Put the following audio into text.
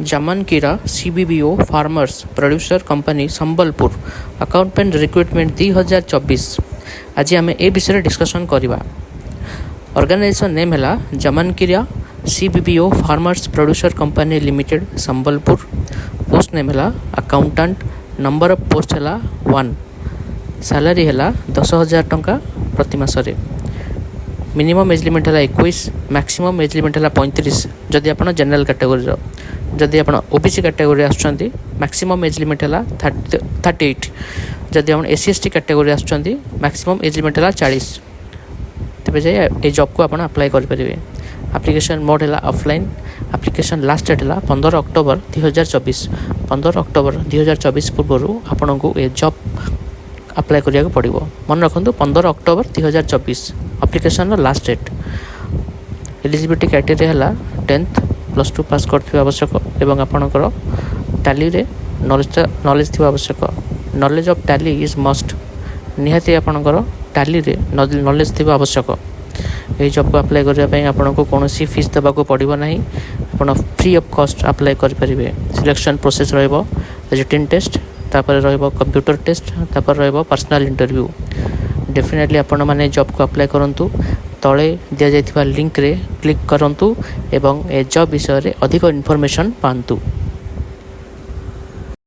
जामनकीरा CBBO farmers producer company Sambalpur accountant recruitment 2024। आज आम ए विषय डिस्कसन करवा। ऑर्गेनाइजेशन नेम है Jamankira CBBO farmers producer company limited Sambalpur. Post name है अकाउंटेंट। नंबर ऑफ पोस्ट है 1। सैलरी है 10,000 टंका प्रति मासरे। मिनिमम एज लिमिट है 21। मैक्सिमम एज लिमिट है 35 जदि आप जनरल कैटेगोरी। जदि आप ओबीसी कैटेगोरी आसुँच मैक्सिमम एज लिमिट है 38। जदि आप एससी एसटी कैटेगोरी आसुँच मैक्सिमम एज लिमिट है 40। तेज ये जॉब को आप अप्लाई करेंगे। एप्लिकेशन मोड है ऑफलाइन। एप्लिकेशन लास्ट डेट है 15 अक्टोबर 2024। 15 अक्टोबर 2024 पूर्व आपन को ये जॉब अप्लाई करिया पड़ो। मन रखु 15 October 2024 application last date. Eligibility criteria है 10th +2 पास करथिबा आवश्यक एवं आपणकर टैली रे नॉलेज थिबा आवश्यक। Knowledge of tally is must. निहाती आपणकर टैली रे नॉलेज थिबा आवश्यक। ये जॉब को अप्लाई करने आपन को कौन फीस देवा पड़ो ना। आप फ्री ऑफ कॉस्ट अप्लाई करेंगे। सिलेक्शन प्रोसेस रिटन टेस्ट, तापर कंप्यूटर टेस्ट, तापर पर्सनल इंटरव्यू। डेफिनेटली आपण मैंने जॉब को अप्लाई करूँ। तले दि जाइथिबा लिंक रे क्लिक करंतु एवं ए जॉब विषय रे अधिक इन्फॉर्मेशन पांतु।